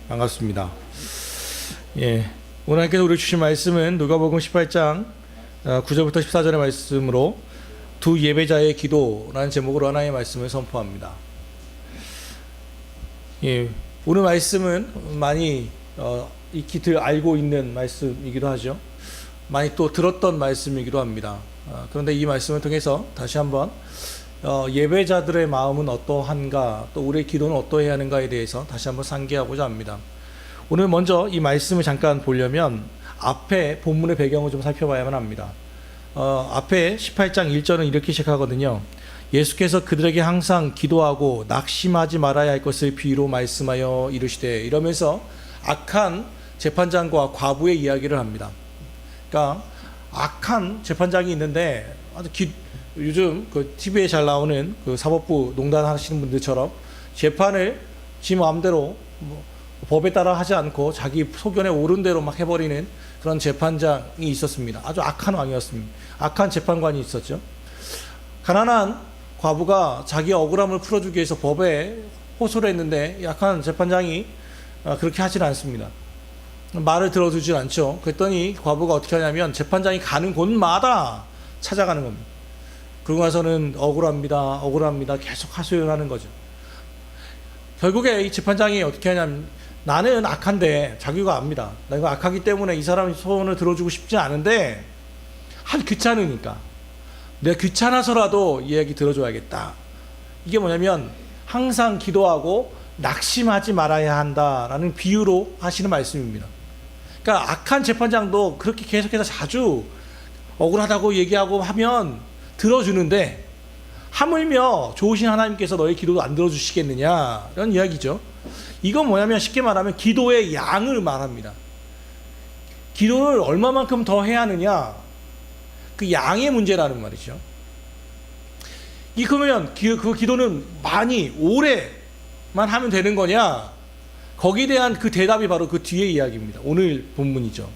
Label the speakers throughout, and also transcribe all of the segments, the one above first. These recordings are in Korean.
Speaker 1: 반갑습니다. 예, 오늘 하나님께서 우리 주신 말씀은 누가복음 18장 9절부터 14절의 말씀으로 두 예배자의 기도라는 제목으로 하나님의 말씀을 선포합니다. 예, 오늘 말씀은 많이 익히 알고 있는 말씀이기도 하죠. 많이 또 들었던 말씀이기도 합니다. 그런데 이 말씀을 통해서 다시 한번 예배자들의 마음은 어떠한가, 또 우리의 기도는 어떠해야 하는가에 대해서 다시 한번 상기하고자 합니다. 오늘 먼저 이 말씀을 잠깐 보려면 앞에 본문의 배경을 좀 살펴봐야만 합니다. 앞에 18장 1절은 이렇게 시작하거든요. 예수께서 그들에게 항상 기도하고 낙심하지 말아야 할 것을 비유로 말씀하여 이르시되, 이러면서 악한 재판장과 과부의 이야기를 합니다. 그러니까 악한 재판장이 있는데 아주 요즘 그 TV에 잘 나오는 그 사법부 농단 하시는 분들처럼 재판을 지 마음대로 법에 따라 하지 않고 자기 소견에 옳은 대로 막 해버리는 그런 재판장이 있었습니다. 아주 악한 왕이었습니다. 악한 재판관이 있었죠. 가난한 과부가 자기 억울함을 풀어주기 위해서 법에 호소를 했는데 약한 재판장이 그렇게 하질 않습니다. 말을 들어주질 않죠. 그랬더니 과부가 어떻게 하냐면 재판장이 가는 곳마다 찾아가는 겁니다. 그러고 나서는 억울합니다 계속 하소연을 하는 거죠. 결국에 이 재판장이 어떻게 하냐면, 나는 악한데, 자기가 압니다, 내가 악하기 때문에 이 사람 소원을 들어주고 싶지 않은데 귀찮으니까 내가 귀찮아서라도 이 얘기 들어줘야겠다. 이게 뭐냐면 항상 기도하고 낙심하지 말아야 한다라는 비유로 하시는 말씀입니다. 그러니까 악한 재판장도 그렇게 계속해서 자주 억울하다고 얘기하고 하면 들어주는데, 하물며 좋으신 하나님께서 너의 기도도 안 들어주시겠느냐, 이런 이야기죠. 이건 뭐냐면 쉽게 말하면 기도의 양을 말합니다. 기도를 얼마만큼 더 해야 하느냐, 그 양의 문제라는 말이죠. 그러면 그 기도는 많이 오래만 하면 되는 거냐, 거기에 대한 그 대답이 바로 그 뒤의 이야기입니다. 오늘 본문이죠.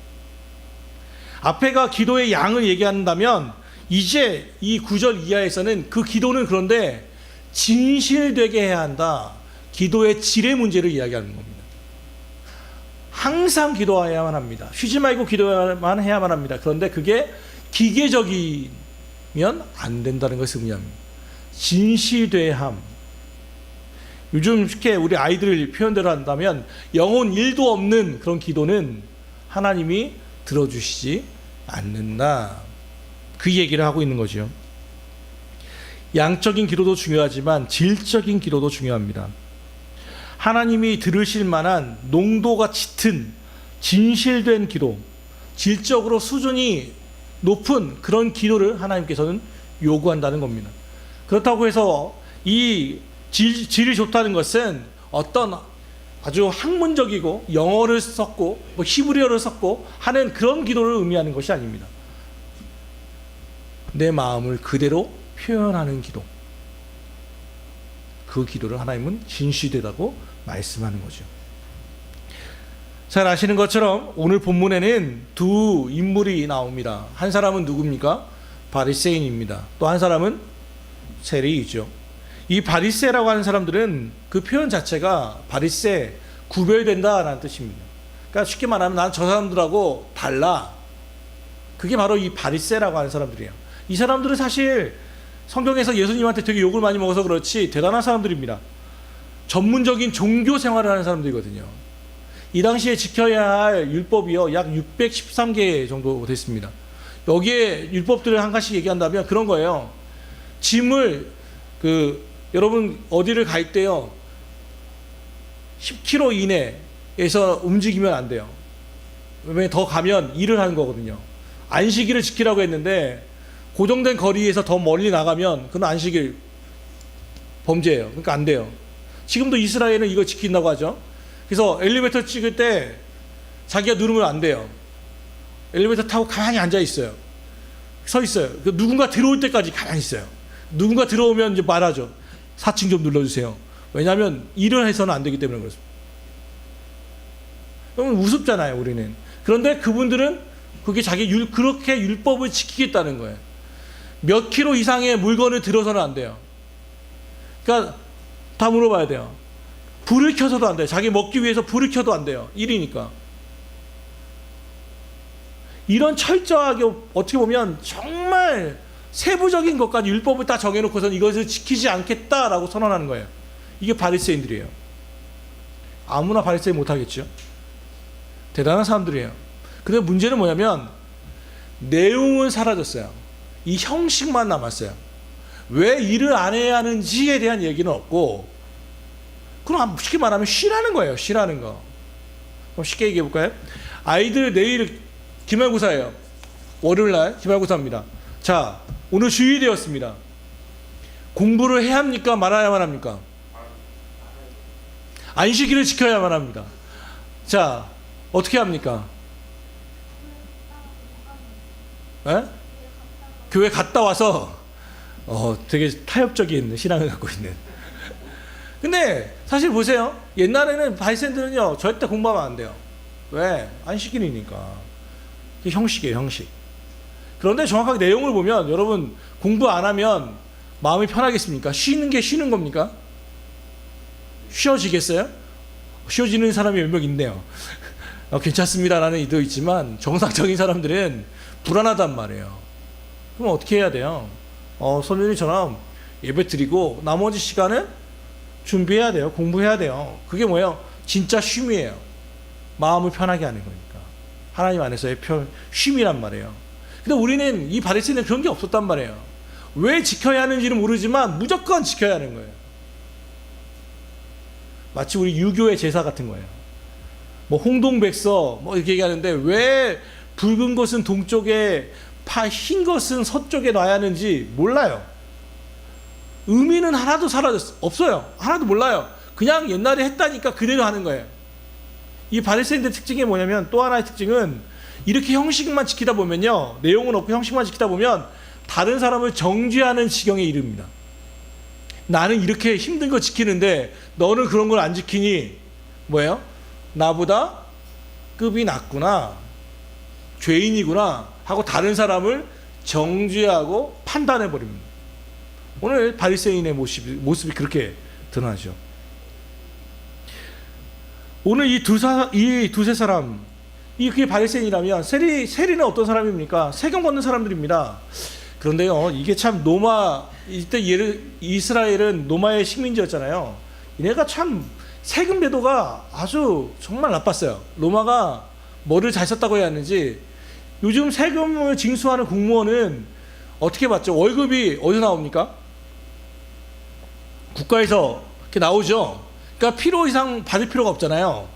Speaker 1: 앞에가 기도의 양을 얘기한다면 이제 이 9절 이하에서는 그 기도는 그런데 진실되게 해야 한다, 기도의 질의 문제를 이야기하는 겁니다. 항상 기도해야만 합니다. 쉬지 말고 기도해야만 합니다. 그런데 그게 기계적이면 안 된다는 것을 의미합니다. 진실돼야 함. 요즘 쉽게 우리 아이들 표현대로 한다면 영혼 1도 없는 그런 기도는 하나님이 들어주시지 않는다, 그 얘기를 하고 있는 거죠. 양적인 기도도 중요하지만 질적인 기도도 중요합니다. 하나님이 들으실 만한 농도가 짙은 진실된 기도, 질적으로 수준이 높은 그런 기도를 하나님께서는 요구한다는 겁니다. 그렇다고 해서 이 질이 좋다는 것은 어떤 아주 학문적이고 영어를 썼고 히브리어를 썼고 하는 그런 기도를 의미하는 것이 아닙니다. 내 마음을 그대로 표현하는 기도, 그 기도를 하나님은 진실되다고 말씀하는 거죠. 잘 아시는 것처럼 오늘 본문에는 두 인물이 나옵니다. 한 사람은 누굽니까? 바리새인입니다. 또 한 사람은 세리이죠. 이 바리새라고 하는 사람들은 그 표현 자체가 바리새, 구별된다라는 뜻입니다. 그러니까 쉽게 말하면 난 저 사람들하고 달라, 그게 바로 이 바리새라고 하는 사람들이에요. 이 사람들은 사실 성경에서 예수님한테 되게 욕을 많이 먹어서 그렇지 대단한 사람들입니다. 전문적인 종교 생활을 하는 사람들이거든요. 이 당시에 지켜야 할 율법이요, 약 613개 정도 됐습니다. 여기에 율법들을 한 가지 얘기한다면 그런 거예요. 짐을 여러분 어디를 갈 때요, 10km 이내에서 움직이면 안 돼요. 왜냐면 더 가면 일을 하는 거거든요. 안식일을 지키라고 했는데 고정된 거리에서 더 멀리 나가면 그건 안식일 범죄예요. 그러니까 안 돼요. 지금도 이스라엘은 이거 지킨다고 하죠. 그래서 엘리베이터 찍을 때 자기가 누르면 안 돼요. 엘리베이터 타고 가만히 앉아 있어요. 서 있어요. 누군가 들어올 때까지 가만히 있어요. 누군가 들어오면 이제 말하죠. 4층 좀 눌러주세요. 왜냐하면 일을 해서는 안 되기 때문에 그렇습니다. 그러면 우습잖아요, 우리는. 그런데 그분들은 그게 그렇게 율법을 지키겠다는 거예요. 몇 킬로 이상의 물건을 들어서는 안 돼요. 그러니까 다 물어봐야 돼요. 불을 켜서도 안 돼요. 자기 먹기 위해서 불을 켜도 안 돼요. 일이니까. 이런 철저하게 어떻게 보면 정말 세부적인 것까지 율법을 다 정해놓고선 이것을 지키지 않겠다라고 선언하는 거예요. 이게 바리새인들이에요. 아무나 바리새인 못하겠죠. 대단한 사람들이에요. 근데 문제는 뭐냐면 내용은 사라졌어요. 이 형식만 남았어요. 왜 일을 안 해야 하는지에 대한 얘기는 없고, 그럼 쉽게 말하면 쉬라는 거예요. 쉬라는 거. 그럼 쉽게 얘기해 볼까요? 아이들 내일 기말고사예요. 월요일날 기말고사입니다. 자, 오늘 주일이었습니다. 공부를 해야 합니까? 말아야만 합니까? 안식일을 지켜야만 합니다. 자, 어떻게 합니까? 에? 교회 갔다 와서 되게 타협적인 신앙을 갖고 있는. 근데 사실 보세요. 옛날에는 바리새인들은요 절대 공부하면 안 돼요. 왜? 안식일이니까. 이게 형식이에요, 형식. 그런데 정확하게 내용을 보면 여러분 공부 안 하면 마음이 편하겠습니까? 쉬는 게 쉬는 겁니까? 쉬어지겠어요? 쉬어지는 사람이 몇 명 있네요. 괜찮습니다라는 이도 있지만 정상적인 사람들은 불안하단 말이에요. 그럼 어떻게 해야 돼요? 선생님처럼 예배 드리고 나머지 시간은 준비해야 돼요. 공부해야 돼요. 그게 뭐예요? 진짜 쉼이에요. 마음을 편하게 하는 거니까. 하나님 안에서의 쉼이란 말이에요. 근데 우리는 이 바리새인은 그런 게 없었단 말이에요. 왜 지켜야 하는지는 모르지만 무조건 지켜야 하는 거예요. 마치 우리 유교의 제사 같은 거예요. 뭐 홍동백서 뭐 이렇게 얘기하는데 왜 붉은 것은 동쪽에 흰 것은 서쪽에 놔야 하는지 몰라요. 의미는 하나도 없어요. 하나도 몰라요. 그냥 옛날에 했다니까 그대로 하는 거예요. 이 바리새인들의 특징이 뭐냐면, 또 하나의 특징은 이렇게 형식만 지키다 보면요, 내용은 없고 형식만 지키다 보면 다른 사람을 정죄하는 지경에 이릅니다. 나는 이렇게 힘든 거 지키는데 너는 그런 걸 안 지키니 뭐예요? 나보다 급이 낮구나, 죄인이구나 하고 다른 사람을 정죄하고 판단해 버립니다. 오늘 바리새인의 모습이 그렇게 드러나죠. 오늘 이 두세 사람, 그게 바리새인이라면 세리는 어떤 사람입니까? 세금 걷는 사람들입니다. 그런데요, 이게 참 이때 이스라엘은 노마의 식민지였잖아요. 얘네가 참 세금 제도가 아주 정말 나빴어요. 로마가 뭐를 잘 썼다고 해야 하는지, 요즘 세금을 징수하는 공무원은 어떻게 받죠? 월급이 어디서 나옵니까? 국가에서 이렇게 나오죠. 그러니까 필요 이상 받을 필요가 없잖아요.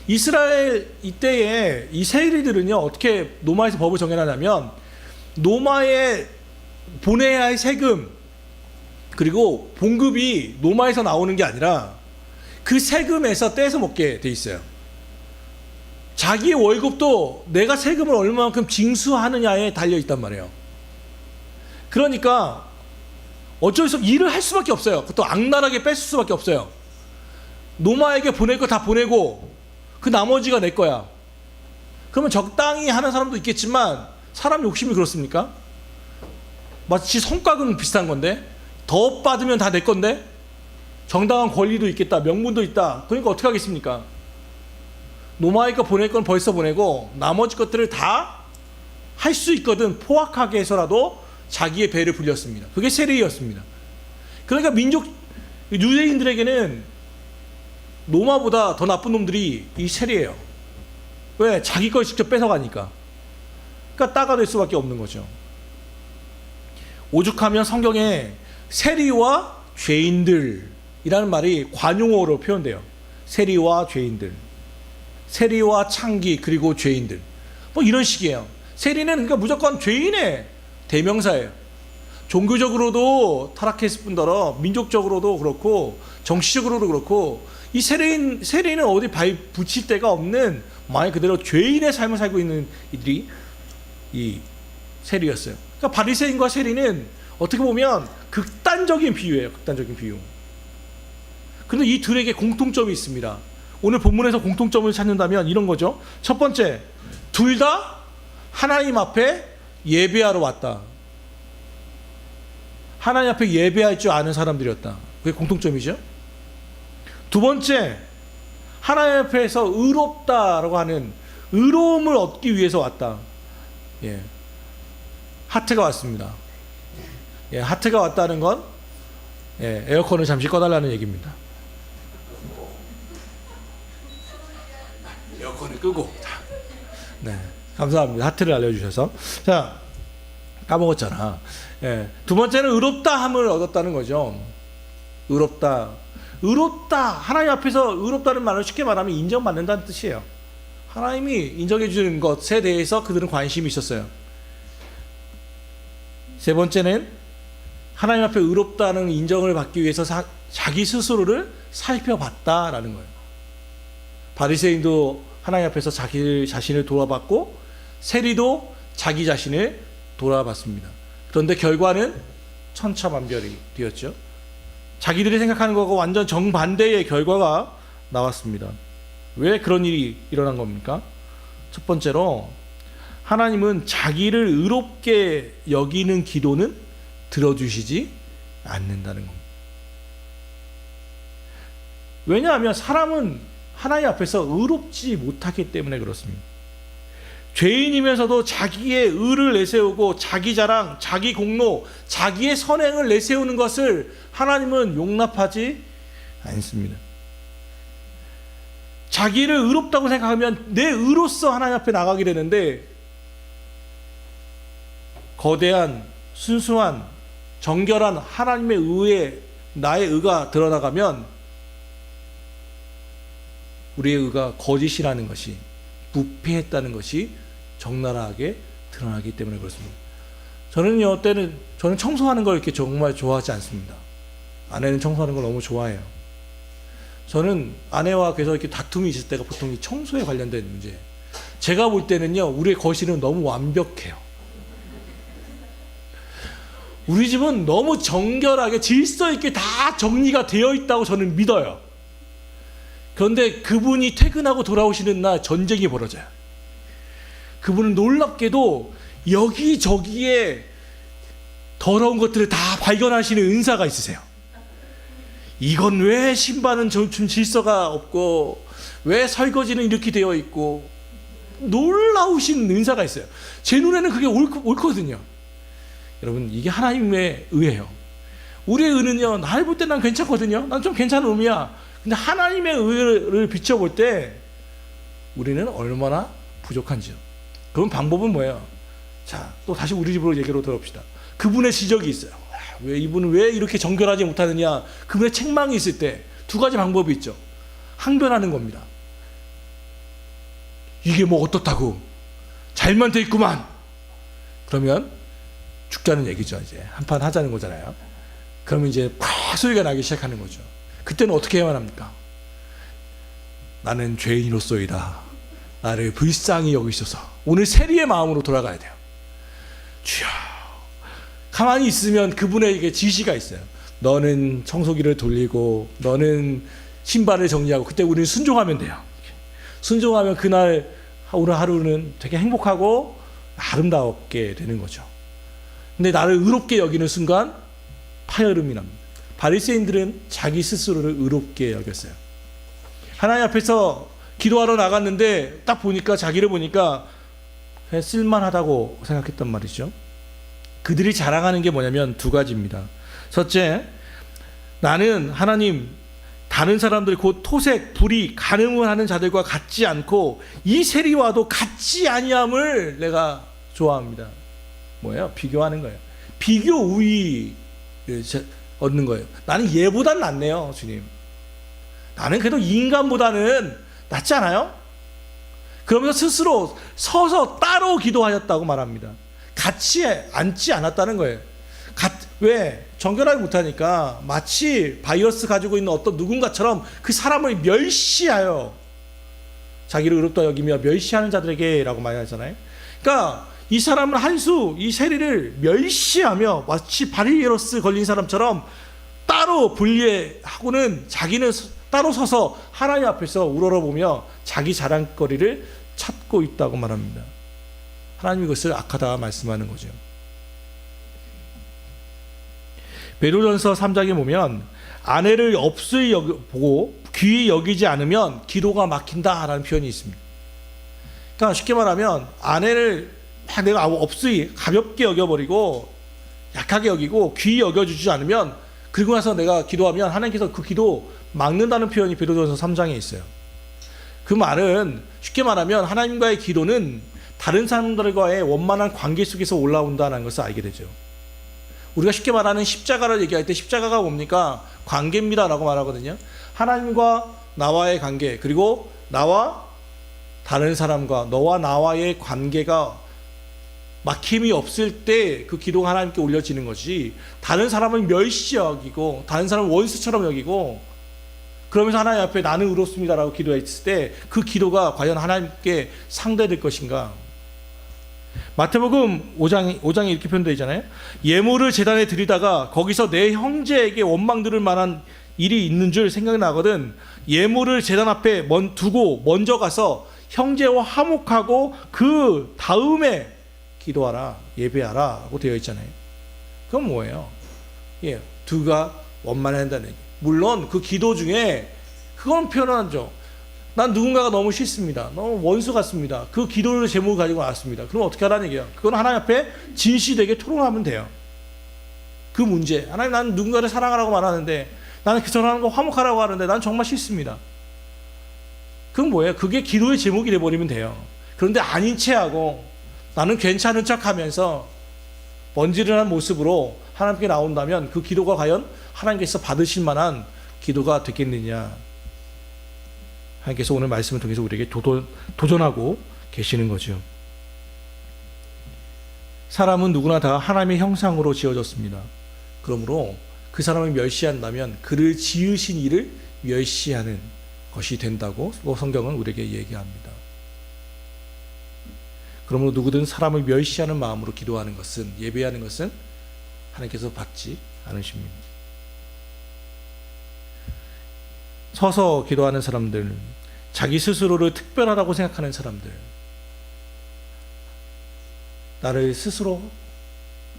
Speaker 1: 이스라엘 이때에 이 세리들은요 어떻게 노마에서 법을 정해놨냐면, 노마에 보내야 할 세금 그리고 봉급이 노마에서 나오는 게 아니라 그 세금에서 떼서 먹게 돼 있어요. 자기의 월급도 내가 세금을 얼마만큼 징수하느냐에 달려 있단 말이에요. 그러니까 어쩔 수 없이 일을 할 수밖에 없어요. 그것도 악랄하게 뺏을 수밖에 없어요. 노마에게 보낼 거 다 보내고 그 나머지가 내 거야. 그러면 적당히 하는 사람도 있겠지만 사람 욕심이 그렇습니까? 마치 성과금 비슷한 건데, 더 받으면 다 내 건데, 정당한 권리도 있겠다, 명분도 있다. 그러니까 어떻게 하겠습니까? 노마에게 보낼 건 벌써 보내고 나머지 것들을 다 할 수 있거든 포악하게 해서라도 자기의 배를 불렸습니다. 그게 세리였습니다. 그러니까 유대인들에게는 노마보다 더 나쁜 놈들이 이 세리예요. 왜? 자기 걸 직접 뺏어가니까. 그러니까 따가 될 수밖에 없는 거죠. 오죽하면 성경에 세리와 죄인들이라는 말이 관용어로 표현돼요. 세리와 죄인들, 세리와 창기, 그리고 죄인들, 뭐 이런 식이에요. 세리는 그러니까 무조건 죄인의 대명사예요. 종교적으로도 타락했을 뿐더러 민족적으로도 그렇고 정치적으로도 그렇고, 이 세리는 어디 발 붙일 데가 없는 말 그대로 죄인의 삶을 살고 있는 이들이 이 세리였어요. 그러니까 바리새인과 세리는 어떻게 보면 극단적인 비유예요. 극단적인 비유. 그런데 이 둘에게 공통점이 있습니다. 오늘 본문에서 공통점을 찾는다면 이런 거죠. 첫 번째, 둘 다 하나님 앞에 예배하러 왔다. 하나님 앞에 예배할 줄 아는 사람들이었다. 그게 공통점이죠. 두 번째, 하나님 앞에서 의롭다라고 하는 의로움을 얻기 위해서 왔다. 예. 하트가 왔습니다. 예, 하트가 왔다는 건 예, 에어컨을 잠시 꺼달라는 얘기입니다. 에어컨을 끄고. 네, 감사합니다. 하트를 알려주셔서. 자, 까먹었잖아. 예, 두 번째는 의롭다함을 얻었다는 거죠. 의롭다. 의롭다. 하나님 앞에서 의롭다는 말을 쉽게 말하면 인정받는다는 뜻이에요. 하나님이 인정해 주는 것에 대해서 그들은 관심이 있었어요. 세 번째는 하나님 앞에 의롭다는 인정을 받기 위해서 자기 스스로를 살펴봤다라는 거예요. 바리새인도 하나님 앞에서 자기 자신을 돌아봤고 세리도 자기 자신을 돌아봤습니다. 그런데 결과는 천차만별이 되었죠. 자기들이 생각하는 것과 완전 정반대의 결과가 나왔습니다. 왜 그런 일이 일어난 겁니까? 첫 번째로 하나님은 자기를 의롭게 여기는 기도는 들어주시지 않는다는 겁니다. 왜냐하면 사람은 하나님 앞에서 의롭지 못하기 때문에 그렇습니다. 죄인이면서도 자기의 의를 내세우고 자기 자랑, 자기 공로, 자기의 선행을 내세우는 것을 하나님은 용납하지 않습니다. 자기를 의롭다고 생각하면 내 의로서 하나님 앞에 나가게 되는데 거대한 순수한 정결한 하나님의 의에 나의 의가 드러나가면 우리의 의가 거짓이라는 것이 부패했다는 것이 적나라하게 드러나기 때문에 그렇습니다. 저는 청소하는 걸 이렇게 정말 좋아하지 않습니다. 아내는 청소하는 걸 너무 좋아해요. 저는 아내와 계속 이렇게 다툼이 있을 때가 보통 이 청소에 관련된 문제예요. 제가 볼 때는요, 우리의 거실은 너무 완벽해요. 우리 집은 너무 정결하게 질서 있게 다 정리가 되어 있다고 저는 믿어요. 그런데 그분이 퇴근하고 돌아오시는 날 전쟁이 벌어져요. 그분은 놀랍게도 여기저기에 더러운 것들을 다 발견하시는 은사가 있으세요. 이건 왜 신발은 좀 질서가 없고 왜 설거지는 이렇게 되어 있고 놀라우신 은사가 있어요. 제 눈에는 그게 옳거든요. 여러분, 이게 하나님의 의예요. 우리의 의는요, 날 볼 때 난 괜찮거든요. 난 좀 괜찮은 의미야. 근데 하나님의 의를 비춰볼 때 우리는 얼마나 부족한지요. 그럼 방법은 뭐예요? 자, 또 다시 우리 집으로 얘기로 들어봅시다. 그분의 지적이 있어요. 왜 이분은 왜 이렇게 정결하지 못하느냐? 그분의 책망이 있을 때 두 가지 방법이 있죠. 항변하는 겁니다. 이게 뭐 어떻다고? 잘만 돼 있구만. 그러면 죽자는 얘기죠. 이제 한판 하자는 거잖아요. 그러면 이제 팍 소리가 나기 시작하는 거죠. 그때는 어떻게 해야만 합니까? 나는 죄인으로서이다. 나를 불쌍히 여기셔서 오늘 세리의 마음으로 돌아가야 돼요. 주여. 가만히 있으면 그분에게 지시가 있어요. 너는 청소기를 돌리고 너는 신발을 정리하고, 그때 우리는 순종하면 돼요. 순종하면 그날 오늘 하루는 되게 행복하고 아름답게 되는 거죠. 근데 나를 의롭게 여기는 순간 파열음이 납니다. 바리새인들은 자기 스스로를 의롭게 여겼어요. 하나님 앞에서 기도하러 나갔는데 딱 보니까, 자기를 보니까 쓸만하다고 생각했단 말이죠. 그들이 자랑하는 게 뭐냐면 두 가지입니다. 첫째, 나는 하나님, 다른 사람들 곧 토색, 불의, 간음을 하는 자들과 같지 않고 이 세리와도 같지 아니함을 내가 좋아합니다. 뭐예요? 비교하는 거예요. 비교 우위 얻는 거예요. 나는 얘보단 낫네요, 주님. 나는 그래도 인간보다는 낫지 않아요? 그러면서 스스로 서서 따로 기도하셨다고 말합니다. 같이 앉지 않았다는 거예요. 왜? 정결하지 못하니까 마치 바이러스 가지고 있는 어떤 누군가처럼 그 사람을 멸시하여 자기를 의롭다 여기며 멸시하는 자들에게 라고 많이 하잖아요. 그러니까 이 사람은 이 세리를 멸시하며 마치 바이러스 걸린 사람처럼 따로 분리하고는 자기는 따로 서서 하나님 앞에서 우러러보며 자기 자랑거리를 찾고 있다고 말합니다. 하나님이 그것을 악하다 말씀하는 거죠. 베드로전서 3장에 보면 아내를 없이 보고 귀히 여기지 않으면 기도가 막힌다라는 표현이 있습니다. 그러니까 쉽게 말하면 아내를 막 내가 없이 가볍게 여겨버리고 약하게 여기고 귀히 여겨주지 않으면, 그리고 나서 내가 기도하면 하나님께서 그 기도 막는다는 표현이 베드로전서 3장에 있어요. 그 말은 쉽게 말하면 하나님과의 기도는 다른 사람들과의 원만한 관계 속에서 올라온다는 것을 알게 되죠. 우리가 쉽게 말하는 십자가를 얘기할 때 십자가가 뭡니까? 관계입니다라고 말하거든요. 하나님과 나와의 관계, 그리고 나와 다른 사람과 너와 나와의 관계가 막힘이 없을 때 그 기도가 하나님께 올려지는 것이, 다른 사람을 멸시 여기고 다른 사람을 원수처럼 여기고 그러면서 하나님 앞에 나는 의롭습니다라고 기도했을 때 그 기도가 과연 하나님께 상대될 것인가? 마태복음 5장에 이렇게 표현되어 있잖아요. 예물을 제단에 드리다가 거기서 내 형제에게 원망 들을 만한 일이 있는 줄 생각나거든 예물을 제단 앞에 두고 먼저 가서 형제와 화목하고 그 다음에 기도하라, 예배하라 하고 되어 있잖아요. 그건 뭐예요? 예, 두가 원만한다는 얘기. 물론 그 기도 중에 그건 표현하죠. 난 누군가가 너무 싫습니다. 너무 원수 같습니다. 그 기도를 제목을 가지고 나왔습니다. 그럼 어떻게 하라는 얘기예요? 그건 하나님 앞에 진실되게 토론하면 돼요. 그 문제. 하나님, 나는 누군가를 사랑하라고 말하는데, 나는 그 사람하는 거 화목하라고 하는데 난 정말 싫습니다. 그건 뭐예요? 그게 기도의 제목이 돼버리면 돼요. 그런데 아닌 체하고 나는 괜찮은 척하면서 번지르는 모습으로 하나님께 나온다면 그 기도가 과연 하나님께서 받으실 만한 기도가 되겠느냐? 하나님께서 오늘 말씀을 통해서 우리에게 도전하고 계시는 거죠. 사람은 누구나 다 하나님의 형상으로 지어졌습니다. 그러므로 그 사람을 멸시한다면 그를 지으신 이를 멸시하는 것이 된다고 성경은 우리에게 얘기합니다. 그러므로 누구든 사람을 멸시하는 마음으로 기도하는 것은, 예배하는 것은 하나님께서 받지 않으십니다. 서서 기도하는 사람들, 자기 스스로를 특별하다고 생각하는 사람들, 나를 스스로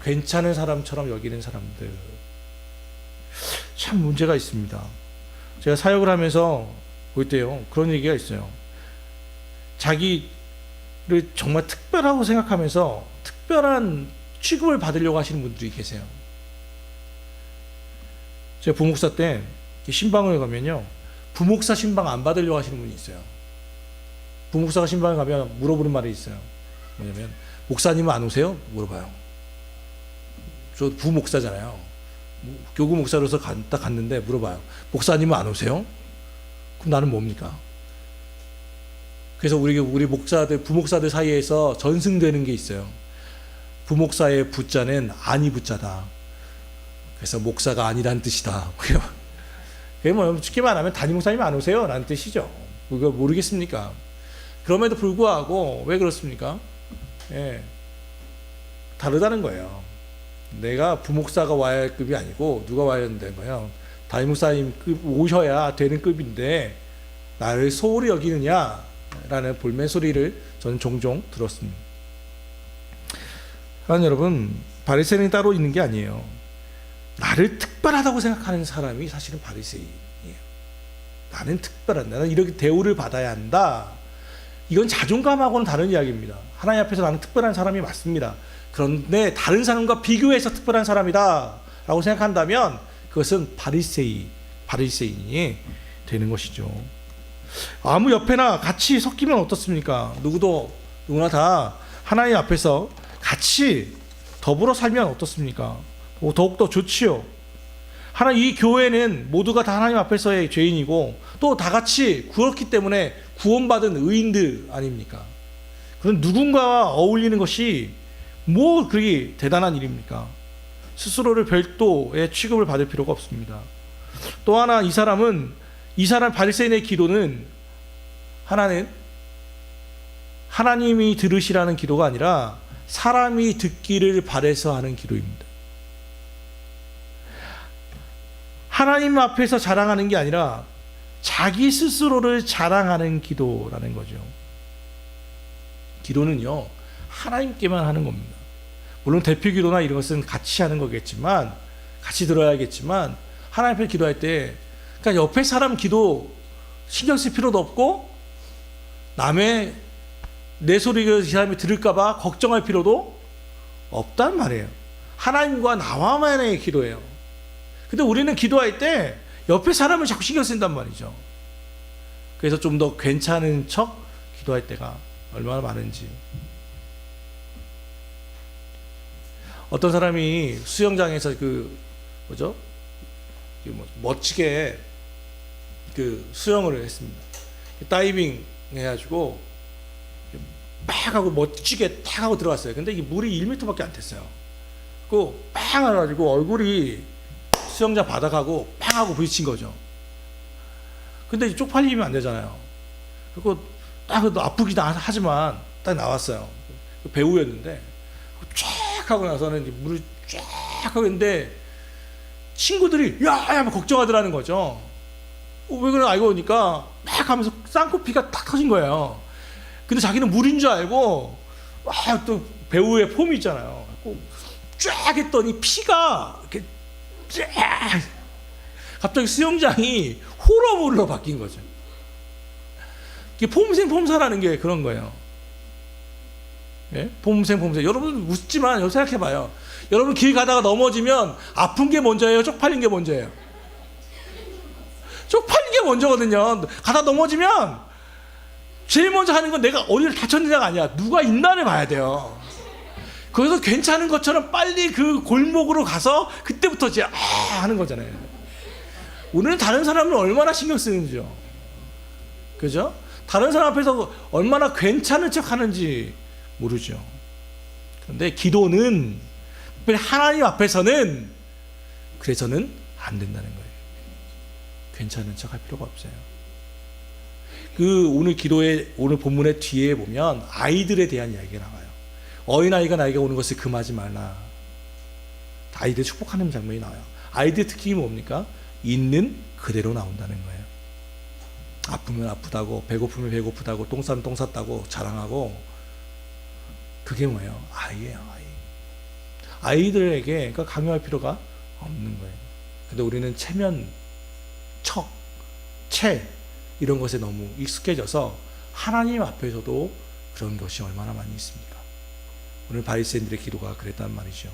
Speaker 1: 괜찮은 사람처럼 여기는 사람들, 참 문제가 있습니다. 제가 사역을 하면서 볼 때요, 그런 얘기가 있어요. 자기를 정말 특별하고 생각하면서 특별한 취급을 받으려고 하시는 분들이 계세요. 제가 부목사 때 신방을 가면요, 부목사 신방 안 받으려고 하시는 분이 있어요. 부목사가 신방에 가면 물어보는 말이 있어요. 뭐냐면, 목사님은 안 오세요? 물어봐요. 저 부목사잖아요. 교구 목사로서 딱 갔는데 물어봐요. 목사님은 안 오세요? 그럼 나는 뭡니까? 그래서 우리 목사들, 부목사들 사이에서 전승되는 게 있어요. 부목사의 부자는 아니 부자다. 그래서 목사가 아니란 뜻이다. 그게 뭐 쉽게 말하면 담임 목사님 안 오세요? 라는 뜻이죠. 그거 모르겠습니까? 그럼에도 불구하고 왜 그렇습니까? 예, 다르다는 거예요. 내가 부목사가 와야 할 급이 아니고 누가 와야 된다는 거예요. 담임 목사님 급 오셔야 되는 급인데 나를 소홀히 여기느냐라는 볼멘 소리를 저는 종종 들었습니다. 하나님 여러분, 바리새인이 따로 있는 게 아니에요. 나를 특별하다고 생각하는 사람이 사실은 바리새인이에요. 나는 특별한, 나는 이렇게 대우를 받아야 한다. 이건 자존감하고는 다른 이야기입니다. 하나님 앞에서 나는 특별한 사람이 맞습니다. 그런데 다른 사람과 비교해서 특별한 사람이다 라고 생각한다면 그것은 바리새인이 되는 것이죠. 아무 옆에나 같이 섞이면 어떻습니까? 누구나 다 하나님 앞에서 같이 더불어 살면 어떻습니까? 더욱더 좋지요. 이 교회는 모두가 다 하나님 앞에서의 죄인이고 또 다 같이 그렇기 때문에 구원받은 의인들 아닙니까? 그럼 누군가와 어울리는 것이 뭐 그게 대단한 일입니까? 스스로를 별도의 취급을 받을 필요가 없습니다. 또 하나, 이 사람 바리새인의 기도는 하나님이 들으시라는 기도가 아니라 사람이 듣기를 바라서 하는 기도입니다. 하나님 앞에서 자랑하는 게 아니라 자기 스스로를 자랑하는 기도라는 거죠. 기도는요, 하나님께만 하는 겁니다. 물론 대표 기도나 이런 것은 같이 하는 거겠지만, 같이 들어야겠지만, 하나님 앞에 기도할 때, 그러니까 옆에 사람 기도 신경 쓸 필요도 없고, 남의 내 소리를 이 사람이 들을까봐 걱정할 필요도 없단 말이에요. 하나님과 나와만의 기도예요. 근데 우리는 기도할 때 옆에 사람을 자꾸 신경 쓴단 말이죠. 그래서 좀 더 괜찮은 척 기도할 때가 얼마나 많은지. 어떤 사람이 수영장에서 멋지게 수영을 했습니다. 다이빙 해가지고 막 하고 멋지게 탁 하고 들어갔어요. 근데 이게 물이 1m밖에 안 됐어요. 빵 해가지고 얼굴이 수영장 바닥하고 팡 하고 부딪힌 거죠. 근데 쪽팔리면 안 되잖아요. 그리고 딱 아프기도 하지만 딱 나왔어요. 배우였는데 쫙 하고 나서는 물을 쫙 하고 있는데 친구들이 야 걱정하더라는 거죠. 왜 그러나 알고 보니까 막 하면서 쌍코피가 딱 터진 거예요. 근데 자기는 물인 줄 알고 또 배우의 폼이 있잖아요. 쫙 했더니 피가 이렇게 쫙 갑자기 수영장이 호러물로 바뀐 거죠. 이게 폼생폼사라는 게 그런 거예요. 예? 폼생폼사. 여러분 웃지만 생각해봐요. 여러분 길 가다가 넘어지면 아픈 게 먼저예요? 쪽팔린 게 먼저예요? 쪽팔린 게 먼저거든요. 가다 넘어지면 제일 먼저 하는 건 내가 어디를 다쳤느냐가 아니야. 누가 있나를 봐야 돼요. 거기서 괜찮은 것처럼 빨리 그 골목으로 가서 그때부터 이제 하는 거잖아요. 우리는 다른 사람을 얼마나 신경 쓰는지요. 그죠? 다른 사람 앞에서 얼마나 괜찮은 척 하는지 모르죠. 그런데 기도는 특별히 하나님 앞에서는 그래서는 안 된다는 거예요. 괜찮은 척 할 필요가 없어요. 오늘 본문의 뒤에 보면 아이들에 대한 이야기가 나와요. 어린아이가 나에게 오는 것을 금하지 말라. 아이들 축복하는 장면이 나와요. 아이들 특징이 뭡니까? 있는 그대로 나온다는 거예요. 아프면 아프다고, 배고프면 배고프다고, 똥 싸면 똥 쌌다고 자랑하고. 그게 뭐예요? 아이예요, 아이. 아이들에게 강요할 필요가 없는 거예요. 근데 우리는 체면, 척, 이런 것에 너무 익숙해져서 하나님 앞에서도 그런 것이 얼마나 많이 있습니까? 오늘 바리새인들의 기도가 그랬단 말이죠.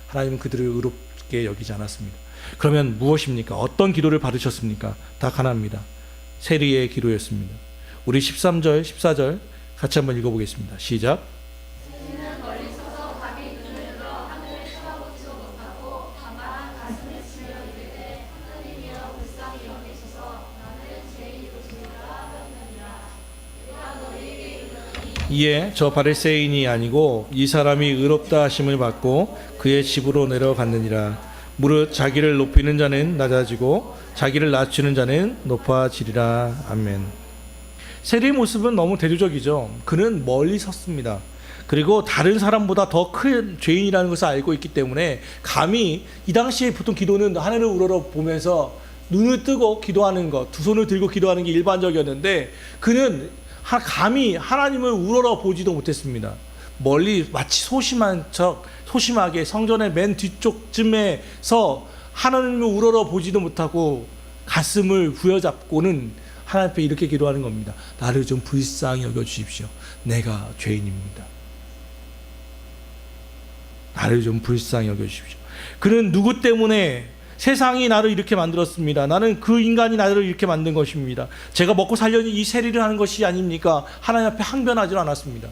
Speaker 1: 하나님은 그들을 의롭게 여기지 않았습니다. 그러면 무엇입니까? 어떤 기도를 받으셨습니까? 딱 하나입니다. 세리의 기도였습니다. 우리 13절, 14절 같이 한번 읽어보겠습니다. 시작. 이에 저 바리새인이 아니고 이 사람이 의롭다 하심을 받고 그의 집으로 내려갔느니라. 무릇 자기를 높이는 자는 낮아지고 자기를 낮추는 자는 높아지리라. 아멘. 세리의 모습은 너무 대조적이죠. 그는 멀리 섰습니다. 그리고 다른 사람보다 더 큰 죄인이라는 것을 알고 있기 때문에 감히 이 당시에 보통 기도는 하늘을 우러러 보면서 눈을 뜨고 기도하는 것, 두 손을 들고 기도하는 게 일반적이었는데 그는 감히 하나님을 우러러 보지도 못했습니다. 멀리 마치 소심하게 성전의 맨 뒤쪽쯤에서 하나님을 우러러 보지도 못하고 가슴을 부여잡고는 하나님 앞에 이렇게 기도하는 겁니다. 나를 좀 불쌍히 여겨주십시오. 내가 죄인입니다. 나를 좀 불쌍히 여겨주십시오. 그는 누구 때문에 세상이 나를 이렇게 만들었습니다. 나는 그 인간이 나를 이렇게 만든 것입니다. 제가 먹고 살려니 이 세리를 하는 것이 아닙니까? 하나님 앞에 항변하지 않았습니다.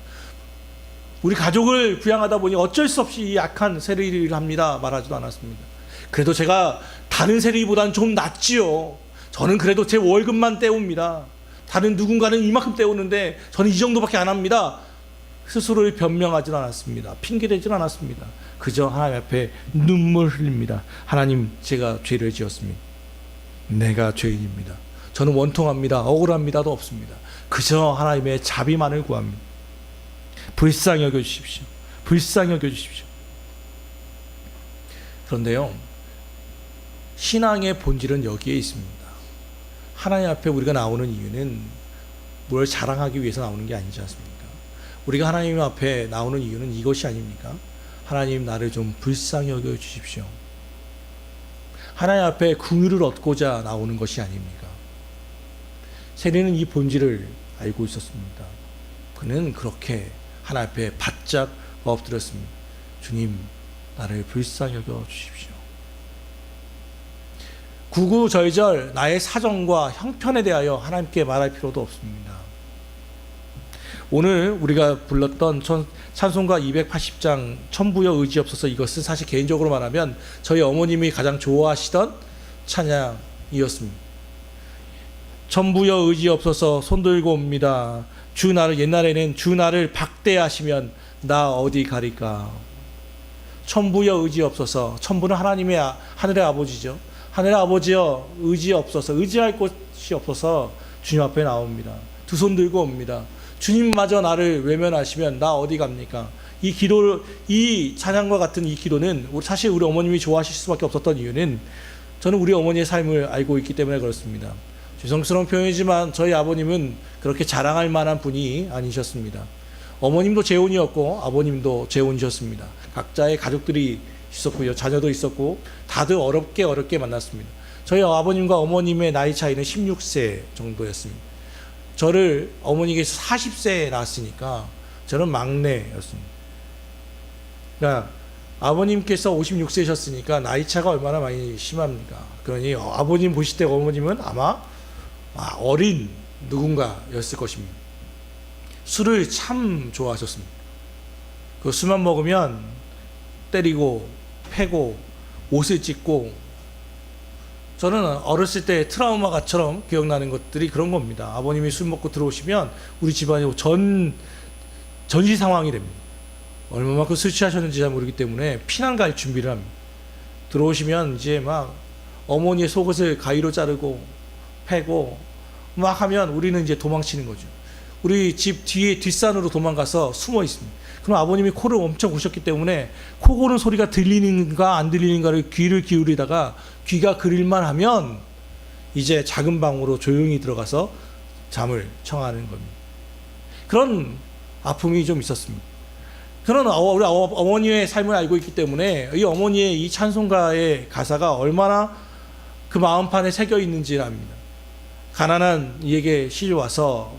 Speaker 1: 우리 가족을 부양하다 보니 어쩔 수 없이 이 약한 세리를 합니다. 말하지도 않았습니다. 그래도 제가 다른 세리보다는 좀 낫지요. 저는 그래도 제 월급만 떼옵니다. 다른 누군가는 이만큼 떼오는데 저는 이 정도밖에 안 합니다. 스스로를 변명하지는 않았습니다. 핑계대지는 않았습니다. 그저 하나님 앞에 눈물 흘립니다. 하나님, 제가 죄를 지었습니다. 내가 죄인입니다. 저는 원통합니다. 억울합니다도 없습니다. 그저 하나님의 자비만을 구합니다. 불쌍히 여겨주십시오. 불쌍히 여겨주십시오. 그런데요, 신앙의 본질은 여기에 있습니다. 하나님 앞에 우리가 나오는 이유는 뭘 자랑하기 위해서 나오는 게 아니지 않습니까? 우리가 하나님 앞에 나오는 이유는 이것이 아닙니까? 하나님, 나를 좀 불쌍히 여겨주십시오. 하나님 앞에 긍휼을 얻고자 나오는 것이 아닙니까? 세리는 이 본질을 알고 있었습니다. 그는 그렇게 하나님 앞에 바짝 엎드렸습니다. 주님, 나를 불쌍히 여겨 주십시오. 구구절절 나의 사정과 형편에 대하여 하나님께 말할 필요도 없습니다. 오늘 우리가 불렀던 찬송가 280장 천부여 의지없어서, 이것은 사실 개인적으로 말하면 저희 어머님이 가장 좋아하시던 찬양이었습니다. 천부여 의지없어서 손들고 옵니다. 주 나를, 옛날에는 주 나를 박대하시면 나 어디 가리까. 천부여 의지없어서, 천부는 하나님의 하늘의 아버지죠. 하늘의 아버지여 의지없어서, 의지할 곳이 없어서 주님 앞에 나옵니다. 두 손 들고 옵니다. 주님마저 나를 외면하시면 나 어디 갑니까? 이 기도를, 이 찬양과 같은 이 기도는 사실 우리 어머님이 좋아하실 수밖에 없었던 이유는, 저는 우리 어머니의 삶을 알고 있기 때문에 그렇습니다. 죄송스러운 표현이지만 저희 아버님은 그렇게 자랑할 만한 분이 아니셨습니다. 어머님도 재혼이었고 아버님도 재혼이셨습니다. 각자의 가족들이 있었고요, 자녀도 있었고, 다들 어렵게 만났습니다. 저희 아버님과 어머님의 나이 차이는 16세 정도였습니다. 저를 어머니께서 40세에 낳았으니까 저는 막내였습니다. 그러니까 아버님께서 56세셨으니까 나이 차가 얼마나 많이 심합니까? 그러니 아버님 보실 때 어머님은 아마 어린 누군가였을 것입니다. 술을 참 좋아하셨습니다. 그 술만 먹으면 때리고 패고 옷을 찢고, 저는 어렸을 때 트라우마가처럼 기억나는 것들이 그런 겁니다. 아버님이 술 먹고 들어오시면 우리 집안이 전시 상황이 됩니다. 얼마만큼 술 취하셨는지 잘 모르기 때문에 피난 갈 준비를 합니다. 들어오시면 이제 막 어머니의 속옷을 가위로 자르고 패고 막 하면 우리는 이제 도망치는 거죠. 우리 집 뒤에 뒷산으로 도망가서 숨어 있습니다. 그럼 아버님이 코를 엄청 고셨기 때문에 코 고는 소리가 들리는가 안 들리는가를 귀를 기울이다가 귀가 그릴만 하면 이제 작은 방으로 조용히 들어가서 잠을 청하는 겁니다. 그런 아픔이 좀 있었습니다. 그런 우리 어머니의 삶을 알고 있기 때문에 이 어머니의 이 찬송가의 가사가 얼마나 그 마음판에 새겨 있는지를 압니다. 가난한 이에게 시집 와서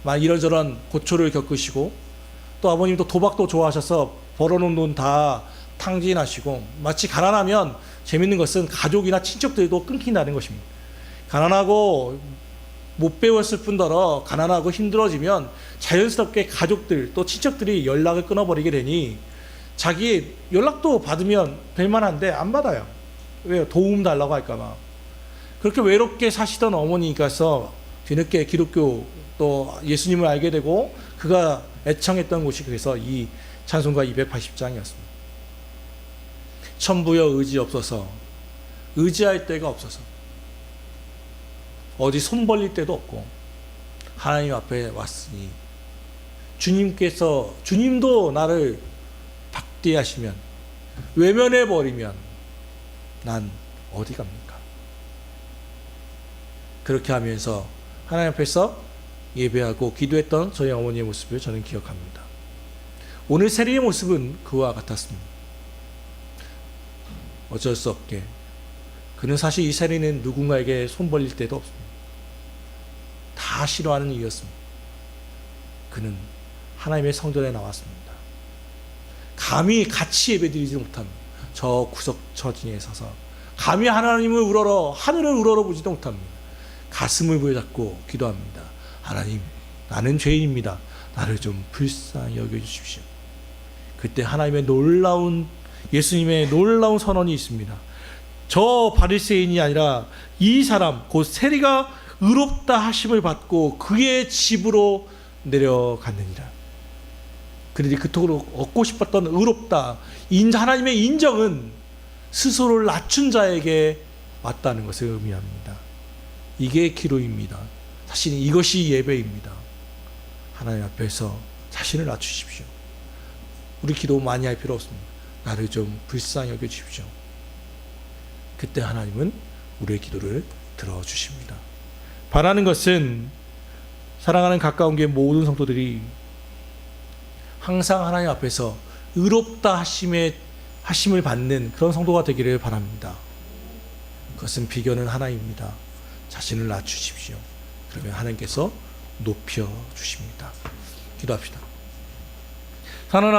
Speaker 1: 막 이런저런 고초를 겪으시고, 또 아버님도 도박도 좋아하셔서 벌어놓은 돈 다 탕진하시고, 마치 가난하면 재밌는 것은 가족이나 친척들도 끊긴다는 것입니다. 가난하고 못 배웠을 뿐더러 가난하고 힘들어지면 자연스럽게 가족들 또 친척들이 연락을 끊어버리게 되니, 자기 연락도 받으면 될만한데 안 받아요. 왜요? 도움 달라고 할까봐. 그렇게 외롭게 사시던 어머니께서 뒤늦게 기독교 또 예수님을 알게 되고 그가 애청했던 곳이 그래서 이 찬송가 280장이었습니다. 천부여 의지 없어서, 의지할 데가 없어서, 어디 손 벌릴 데도 없고 하나님 앞에 왔으니, 주님도 나를 박대하시면, 외면해 버리면 난 어디 갑니까? 그렇게 하면서 하나님 앞에서 예배하고 기도했던 저희 어머니의 모습을 저는 기억합니다. 오늘 세리의 모습은 그와 같았습니다. 어쩔 수 없게 그는, 사실 이 세리는 누군가에게 손 벌릴 데도 없습니다. 다 싫어하는 이유였습니다. 그는 하나님의 성전에 나왔습니다. 감히 같이 예배드리지 못합니다. 저 구석 처지에 서서 감히 하나님을 우러러, 하늘을 우러러 보지도 못합니다. 가슴을 부여잡고 기도합니다. 하나님, 나는 죄인입니다. 나를 좀 불쌍히 여겨주십시오. 그때 하나님의 놀라운, 예수님의 놀라운 선언이 있습니다. 저 바리새인이 아니라 이 사람 곧 세리가 의롭다 하심을 받고 그의 집으로 내려갔느니라. 그들이 그토록 얻고 싶었던 의롭다, 하나님의 인정은 스스로를 낮춘 자에게 왔다는 것을 의미합니다. 이게 기도입니다. 사실 이것이 예배입니다. 하나님 앞에서 자신을 낮추십시오. 우리 기도 많이 할 필요 없습니다. 나를 좀 불쌍히 여겨주십시오. 그때 하나님은 우리의 기도를 들어주십니다. 바라는 것은 사랑하는 가까운 교회 모든 성도들이 항상 하나님 앞에서 의롭다 하심을 받는 그런 성도가 되기를 바랍니다. 그것은 비결은 하나입니다. 자신을 낮추십시오. 그러면 하나님께서 높여 주십니다. 기도합시다. 하나님